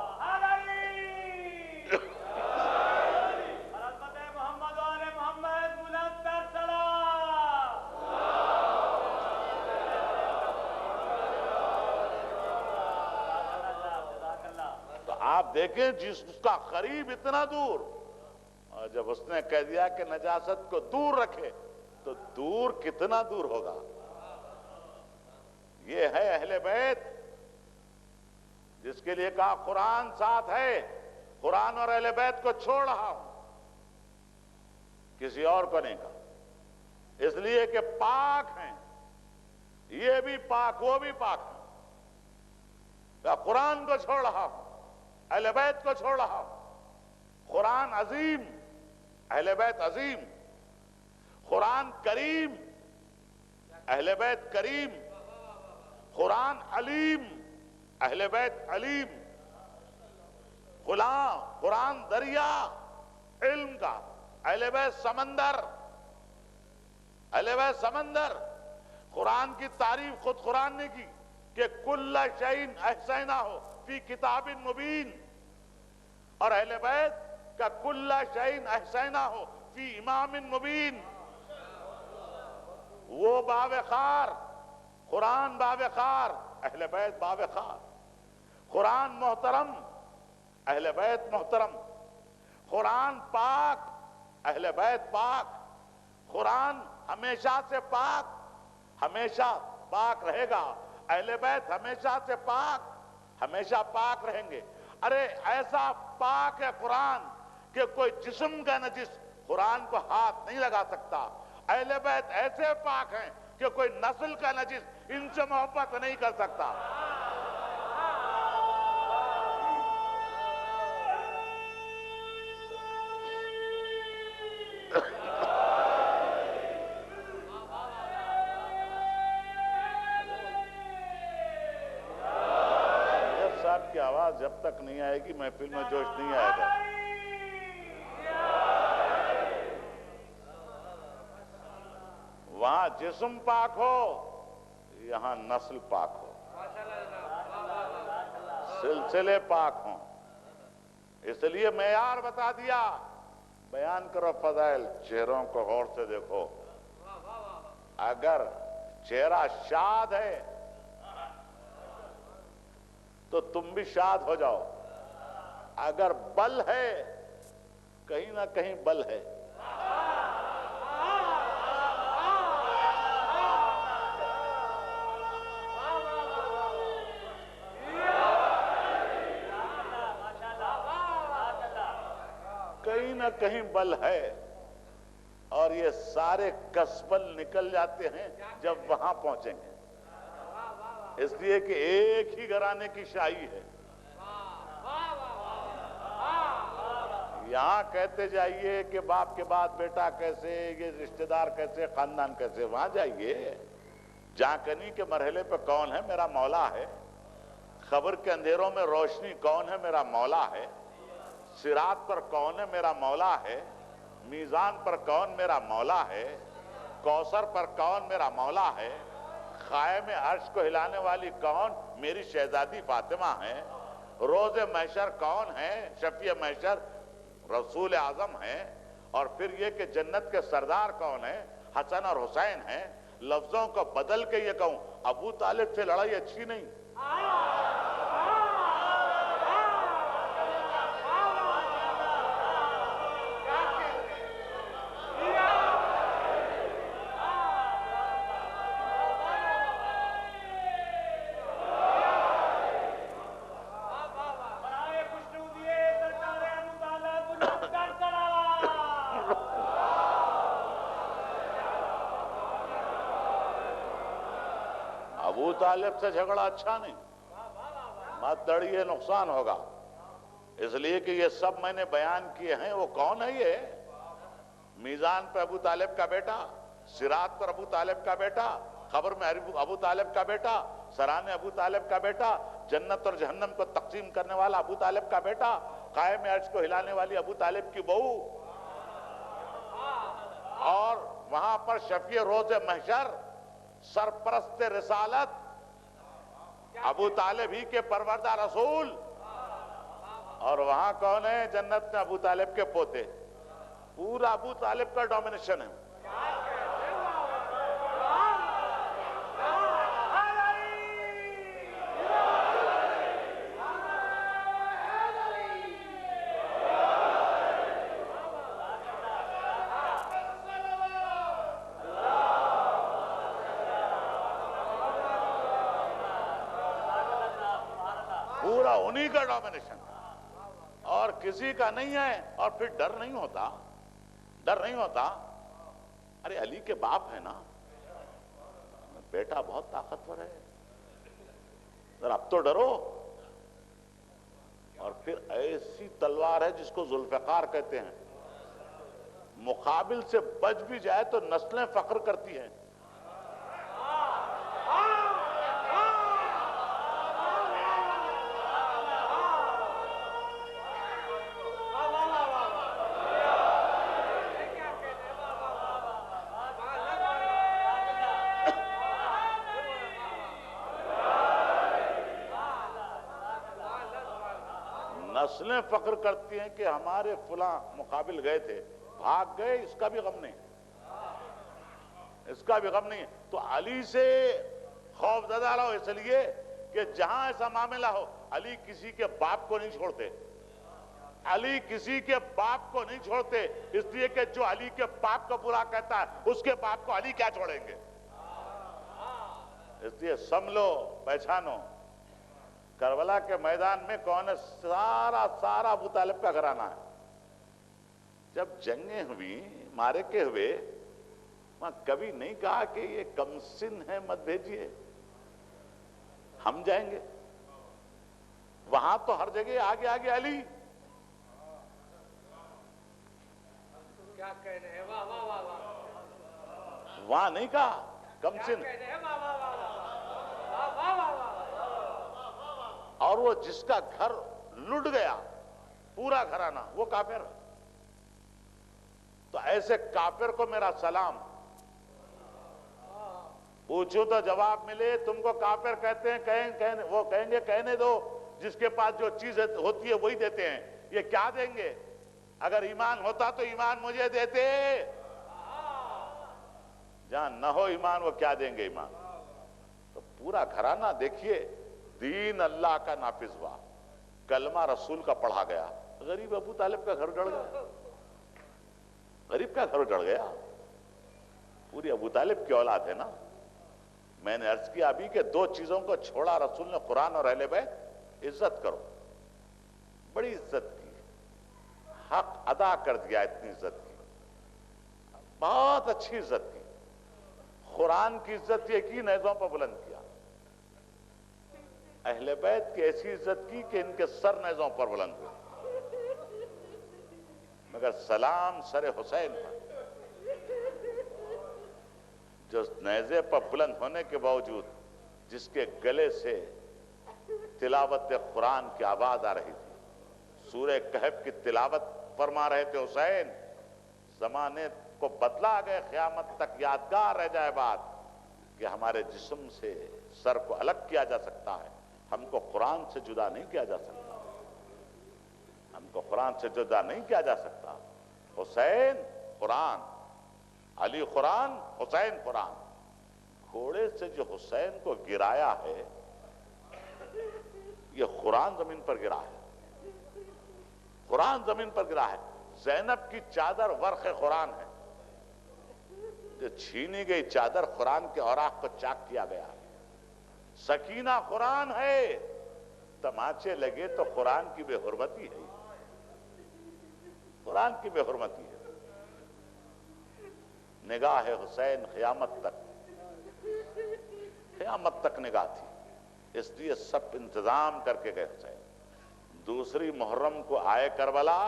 [SPEAKER 2] تو آپ دیکھیں جس کا قریب اتنا دور، اور جب اس نے کہہ دیا کہ نجاست کو دور رکھے تو دور کتنا دور ہوگا۔ یہ ہے اہل بیت جس کے لیے کہا قرآن ساتھ ہے، قرآن اور اہل بیت کو چھوڑ رہا ہوں، کسی اور کو نہیں کہا، اس لیے کہ پاک ہیں، یہ بھی پاک وہ بھی پاک ہیں۔ کہا قرآن کو چھوڑ رہا ہوں، اہل بیت کو چھوڑ رہا ہوں۔ قرآن عظیم، اہل بیت عظیم، قرآن کریم، اہل بیت کریم، قرآن علیم، اہل بیت علیم، قرآن دریا علم کا، اہل بیت سمندر، اہل بیت سمندر۔ قرآن کی تعریف خود قرآن نے کی کہ کل شیء احصیناہ فی کتاب مبین، اور اہل بیت کا کل شیء احصیناہ فی امام مبین۔ وہ باب خار، قرآن باب خار، اہل بیت باب خار۔ قرآن محترم، اہل بیت محترم۔ قرآن پاک، اہل بیت پاک۔ قرآن ہمیشہ سے پاک، ہمیشہ پاک رہے گا، اہل بیت ہمیشہ سے پاک، ہمیشہ پاک رہیں گے۔ ارے ایسا پاک ہے قرآن کہ کوئی جسم کا نجس قرآن کو ہاتھ نہیں لگا سکتا. اہل بیت ایسے پاک ہیں کہ کوئی نسل کا نجس ان سے محبت نہیں کر سکتا. صاحب کی آواز جب تک نہیں آئے گی محفل میں جوش نہیں آئے گا. وہاں جسم پاک ہو یہاں نسل پاک ہو, سلسلے پاک ہوں. اس لیے معیار بتا دیا. بیان کرو فضائل, چہروں کو غور سے دیکھو. اگر چہرہ شاد ہے تو تم بھی شاد ہو جاؤ. اگر بل ہے کہیں نہ کہیں بل ہے. کہیں نہ کہیں بل ہے. اور یہ سارے کسبل نکل جاتے ہیں جب وہاں پہنچیں گے. اس لیے کہ ایک ہی گھرانے کی شاہی ہے. یہاں کہتے جائیے کہ باپ کے بعد بیٹا کیسے, یہ رشتہ دار کیسے, خاندان کیسے. وہاں جائیے جانکنی کے مرحلے پہ کون ہے, میرا مولا ہے. خبر کے اندھیروں میں روشنی کون ہے, میرا مولا ہے. صراط پر کون ہے, میرا مولا ہے. میزان پر کون, میرا مولا ہے. کوثر پر کون, میرا مولا ہے. قائم عرش کو ہلانے والی کون, میری شہزادی فاطمہ ہے. روز محشر کون ہے, شفیع محشر رسول اعظم ہے. اور پھر یہ کہ جنت کے سردار کون ہے, حسن اور حسین ہیں. لفظوں کو بدل کے یہ کہوں, ابو طالب سے لڑائی اچھی نہیں. ابو طالب سے جھگڑا اچھا نہیں, مت لڑیے, نقصان ہوگا. اس لیے کہ یہ سب میں نے بیان کیے ہیں. وہ کون ہے یہ؟ میزان پہ ابو طالب کا بیٹا, صراط پر ابو طالب کا بیٹا, خبر میں ابو طالب کا بیٹا, سرانے ابو طالب کا بیٹا, جنت اور جہنم کو تقسیم کرنے والا ابو طالب کا بیٹا, قائم عرش کو ہلانے والی ابو طالب کی بہو, اور وہاں پر شفیع روز محشر سرپرست رسالت ابو طالب ہی کے پروردہ رسول. اور وہاں کون ہے جنت میں, ابو طالب کے پوتے. پورا ابو طالب کا ڈومینیشن ہے. پورا انہی کا ڈومینیشن اور کسی کا نہیں ہے. اور پھر ڈر نہیں ہوتا, ڈر نہیں ہوتا. ارے علی کے باپ ہے نا, بیٹا بہت طاقتور ہے, ذرا اب تو ڈرو. اور پھر ایسی تلوار ہے جس کو ذوالفقار کہتے ہیں, مقابل سے بچ بھی جائے تو نسلیں فخر کرتی ہیں. نسلیں فخر کرتی ہیں کہ ہمارے فلاں مقابل گئے تھے, بھاگ گئے, اس کا بھی غم نہیں, اس کا بھی غم نہیں. تو علی سے خوف زدہ رہو, اس لیے کہ جہاں ایسا معاملہ ہو, علی کسی کے باپ کو نہیں چھوڑتے. علی کسی کے باپ کو نہیں چھوڑتے, اس لیے کہ جو علی کے باپ کو برا کہتا ہے اس کے باپ کو علی کیا چھوڑیں گے. اس لیے سنبھلو, پہچانو. کربلا کے میدان میں کون ہے؟ سارا ابو طالب کا گھرانہ ہے. جب جنگیں ہوئی، معرکے ہوئے، وہاں کبھی نہیں کہا کہ یہ کم سن ہے مت بھیجیے، ہم جائیں گے. وہاں تو ہر جگہ آگے آگے علی.
[SPEAKER 3] کیا کہنے ہیں، واہ واہ واہ واہ،
[SPEAKER 2] وہاں نہیں کہا کم سن.
[SPEAKER 3] کہنے ہیں، واہ واہ واہ واہ واہ واہ واہ.
[SPEAKER 2] اور وہ جس کا گھر لٹ گیا پورا گھرانہ، وہ کافر. تو ایسے کافر کو میرا سلام. پوچھو تو جواب ملے، تم کو کافر کہتے ہیں، وہ کہیں گے کہنے دو، جس کے پاس جو چیز ہوتی ہے وہی دیتے ہیں. یہ کیا دیں گے؟ اگر ایمان ہوتا تو ایمان مجھے دیتے. جہاں نہ ہو ایمان، وہ کیا دیں گے ایمان؟ تو پورا گھرانہ دیکھیے، دین اللہ کا نافذ ہوا، کلمہ رسول کا پڑھا گیا. غریب ابو طالب کا گھر اجڑ گیا، غریب کا گھر اجڑ گیا. پوری ابو طالب کی اولاد ہے نا. میں نے عرض کیا ابھی کہ دو چیزوں کو چھوڑا رسول نے، قرآن اور اہل بیت. عزت کرو، بڑی عزت کی، حق ادا کر دیا. اتنی عزت کی، بہت اچھی عزت کی. قرآن کی عزت یہ کی، نیزوں پر بلند کیا. اہل بیت کی ایسی عزت کی کہ ان کے سر نیزوں پر بلند ہوئے. مگر سلام سر حسین پر، جو نیزے پر بلند ہونے کے باوجود جس کے گلے سے تلاوت قرآن کی آواز آ رہی تھی، سورہ کہف کی تلاوت فرما رہے تھے حسین. زمانے کو بدلا گئے، قیامت تک یادگار رہ جائے بات کہ ہمارے جسم سے سر کو الگ کیا جا سکتا ہے، ہم کو قرآن سے جدا نہیں کیا جا سکتا، ہم کو قرآن سے جدا نہیں کیا جا سکتا. حسین قرآن، علی قرآن، حسین قرآن. گھوڑے سے جو حسین کو گرایا ہے، یہ قرآن زمین پر گرا ہے، قرآن زمین پر گرا ہے. زینب کی چادر ورق قرآن ہے، جو چھینی گئی چادر قرآن کے اوراق کو چاک کیا گیا. سکینہ قرآن ہے، تماچے لگے تو قرآن کی بے حرمتی ہے، قرآن کی بے حرمتی ہے. نگاہ حسین قیامت تک نگاہ تھی. اس لیے سب انتظام کر کے گئے حسین. دوسری محرم کو آئے کربلا،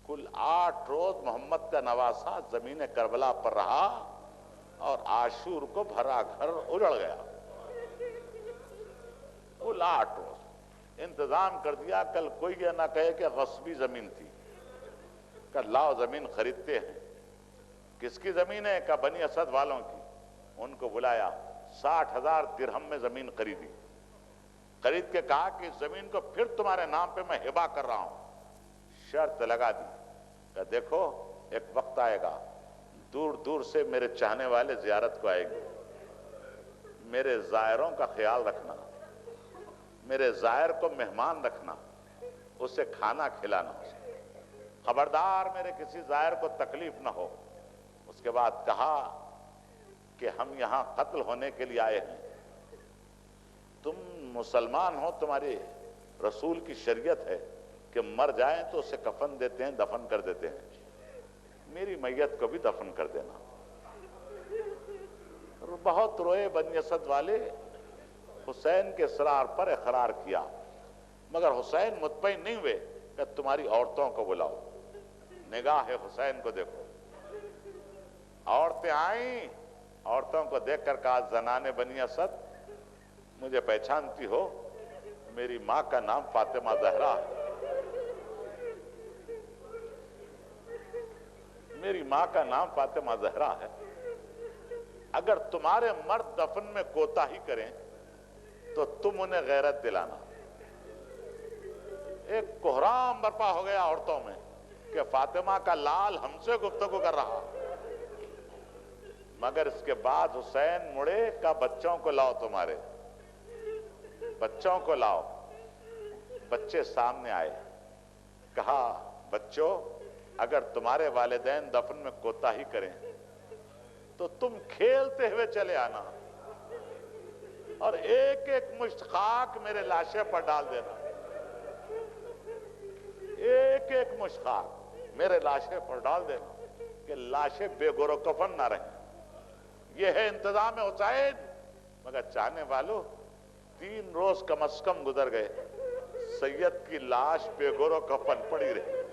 [SPEAKER 2] کل 8 روز محمد کا نواسہ زمین کربلا پر رہا، اور عاشور کو بھرا گھر اجڑ گیا. کل 8 روز انتظام کر دیا. کل کوئی یہ نہ کہے کہ غصبی زمین تھی. کہ لاؤ زمین خریدتے ہیں. کس کی زمین ہے؟ کہ بنی اسد والوں کی. ان کو بلایا، 60,000 درہم میں زمین خریدی. خرید کے کہا کہ اس زمین کو پھر تمہارے نام پہ میں ہبہ کر رہا ہوں. شرط لگا دی کہ دیکھو ایک وقت آئے گا، دور دور سے میرے چاہنے والے زیارت کو آئے گے، میرے زائروں کا خیال رکھنا، میرے زائر کو مہمان رکھنا، اسے کھانا کھلانا، خبردار میرے کسی زائر کو تکلیف نہ ہو. اس کے بعد کہا کہ ہم یہاں قتل ہونے کے لیے آئے ہیں، تم مسلمان ہو، تمہاری رسول کی شریعت ہے کہ مر جائیں تو اسے کفن دیتے ہیں، دفن کر دیتے ہیں، میری میت کو بھی دفن کر دینا. بہت روئے بنی اسد والے، حسین کے اسرار پر اقرار کیا. مگر حسین مطمئن نہیں ہوئے کہ تمہاری عورتوں کو بلاؤ. نگاہ حسین کو دیکھو. عورتیں آئیں، عورتوں کو دیکھ کر کہا، زنان بنی اسد مجھے پہچانتی ہو؟ میری ماں کا نام فاطمہ زہرا ہے، میری ماں کا نام فاطمہ زہرا ہے. اگر تمہارے مرد دفن میں کوتاہی کریں تو تم انہیں غیرت دلانا. ایک کوہرام برپا ہو گیا عورتوں میں کہ فاطمہ کا لال ہم سے گفتگو کر رہا. مگر اس کے بعد حسین مڑے کا بچوں کو لاؤ، تمہارے بچوں کو لاؤ. بچے سامنے آئے. کہا بچوں، اگر تمہارے والدین دفن میں کوتاہی کریں تو تم کھیلتے ہوئے چلے آنا، اور ایک ایک مشت خاک میرے لاشے پر ڈال دینا، ایک ایک مشت خاک میرے لاشے پر ڈال دینا کہ لاشیں بے گر و کفن نہ رہیں۔ یہ ہے انتظام حسین۔ مگر چاہنے والوں 3 روز کم از کم گزر گئے، سید کی لاش بے گر و کفن پڑی رہی۔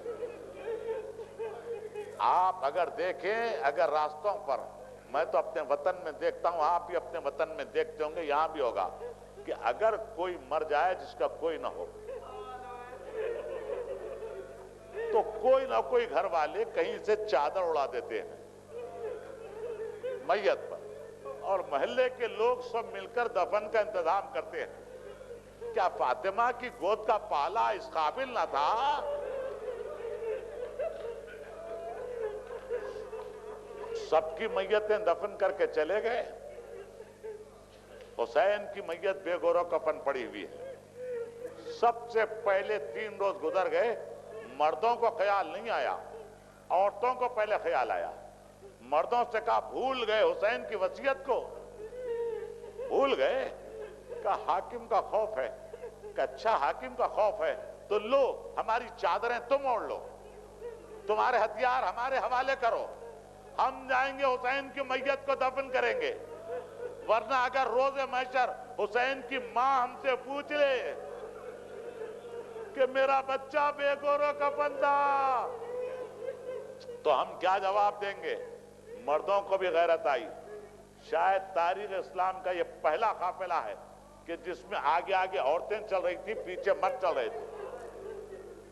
[SPEAKER 2] آپ اگر دیکھیں، اگر راستوں پر، میں تو اپنے وطن میں دیکھتا ہوں، آپ بھی اپنے وطن میں دیکھتے ہوں گے، یہاں بھی ہوگا کہ اگر کوئی مر جائے جس کا کوئی نہ ہو تو کوئی نہ کوئی گھر والے کہیں سے چادر اڑا دیتے ہیں میت پر، اور محلے کے لوگ سب مل کر دفن کا انتظام کرتے ہیں۔ کیا فاطمہ کی گود کا پالا اس قابل نہ تھا؟ سب کی میتیں دفن کر کے چلے گئے، حسین کی میت بے گور و کفن پڑی ہوئی ہے۔ سب سے پہلے 3 روز گزر گئے، مردوں کو خیال نہیں آیا، عورتوں کو پہلے خیال آیا۔ مردوں سے کہا بھول گئے حسین کی وصیت کو، بھول گئے؟ کہا حاکم کا خوف ہے۔ کہا اچھا حاکم کا خوف ہے تو لو ہماری چادریں تم اوڑھ لو، تمہارے ہتھیار ہمارے حوالے کرو، ہم جائیں گے حسین کی میت کو دفن کریں گے۔ ورنہ اگر روز محشر حسین کی ماں ہم سے پوچھ لے کہ میرا بچہ بے گور و کفن تھا تو ہم کیا جواب دیں گے؟ مردوں کو بھی غیرت آئی۔ شاید تاریخ اسلام کا یہ پہلا قافلہ ہے کہ جس میں آگے آگے عورتیں چل رہی تھی، پیچھے مرد چل رہے تھے۔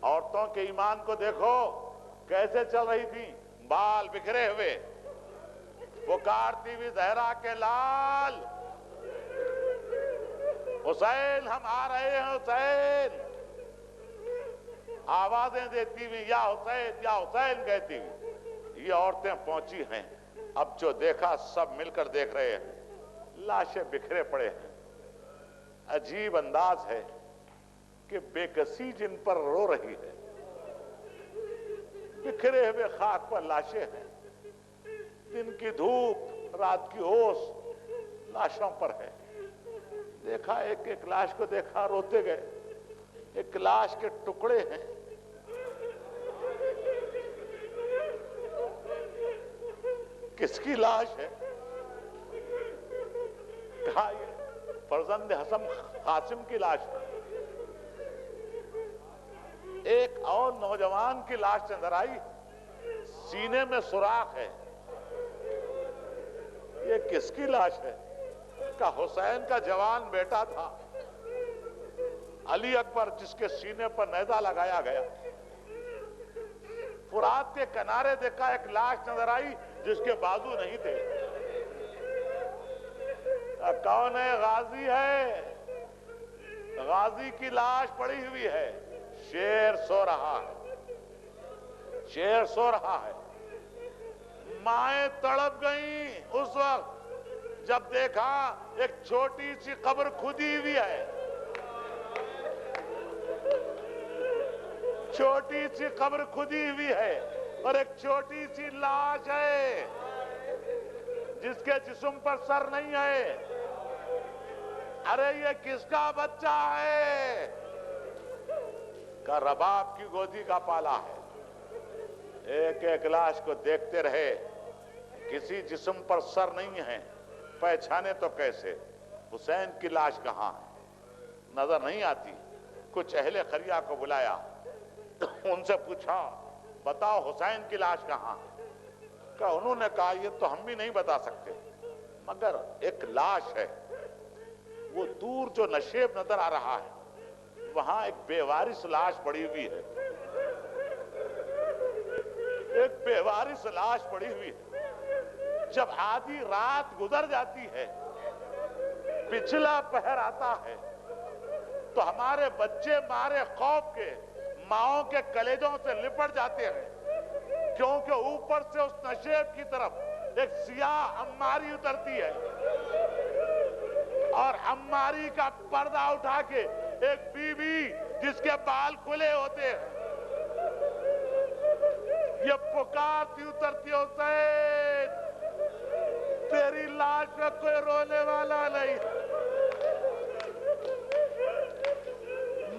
[SPEAKER 2] عورتوں کے ایمان کو دیکھو کیسے چل رہی تھی، بال بکھرے ہوئے، پکارتی ہوئی زہرا کے لال، حسین ہم آ رہے ہیں حسین، آوازیں دیتی ہوئی یا حسین کہتی ہوئی۔ یہ عورتیں پہنچی ہیں، اب جو دیکھا سب مل کر دیکھ رہے ہیں، لاشیں بکھرے پڑے ہیں۔ عجیب انداز ہے کہ بے کسی جن پر رو رہی ہے، بکھرے ہوئے خاک پر لاشیں ہیں، دن کی دھوپ رات کی اوس لاشوں پر ہے۔ دیکھا ایک ایک لاش کو دیکھا، روتے گئے۔ ایک لاش کے ٹکڑے ہیں، کس کی لاش ہے؟ کہا یہ فرزند حسن قاسم کی لاش ہے۔ ایک اور نوجوان کی لاش نظر آئی، سینے میں سوراخ ہے، یہ کس کی لاش ہے؟ کہ حسین کا جوان بیٹا تھا علی اکبر، جس کے سینے پر نیزہ لگایا گیا۔ فرات کے کنارے دیکھا ایک لاش نظر آئی جس کے بازو نہیں تھے۔ کون ہے؟ غازی ہے، غازی کی لاش پڑی ہوئی ہے، شیر سو رہا ہے، شیر سو رہا ہے۔ مائیں تڑپ گئیں اس وقت جب دیکھا ایک چھوٹی سی قبر کھدی ہوئی ہے، چھوٹی سی قبر کھدی ہوئی ہے، اور ایک چھوٹی سی لاش ہے جس کے جسم پر سر نہیں ہے۔ ارے یہ کس کا بچہ ہے؟ کہ رباب کی گودی کا پالا ہے۔ ایک ایک لاش کو دیکھتے رہے، کسی جسم پر سر نہیں ہے، پہچانے تو کیسے؟ حسین کی لاش کہاں ہے؟ نظر نہیں آتی۔ کچھ اہل خریہ کو بلایا، ان سے پوچھا بتاؤ حسین کی لاش کہاں؟ کہ انہوں نے کہا یہ تو ہم بھی نہیں بتا سکتے، مگر ایک لاش ہے، وہ دور جو نشیب نظر آ رہا ہے وہاں ایک بے وارث لاش پڑی ہوئی ہے، ایک بے وارث لاش پڑی ہوئی ہے۔ جب آدھی رات گزر جاتی ہے، پچھلا پہر آتا ہے، تو ہمارے بچے مارے خوف کے ماؤں کے کلیجوں سے لپٹ جاتے ہیں، کیونکہ اوپر سے اس نشیب کی طرف ایک سیاہ عماری اترتی ہے، اور عماری کا پردہ اٹھا کے ایک بی بی جس کے بال کھلے ہوتے ہیں، یہ پکارتی اترتی، حسین تیری لاش میں کوئی رونے والا نہیں،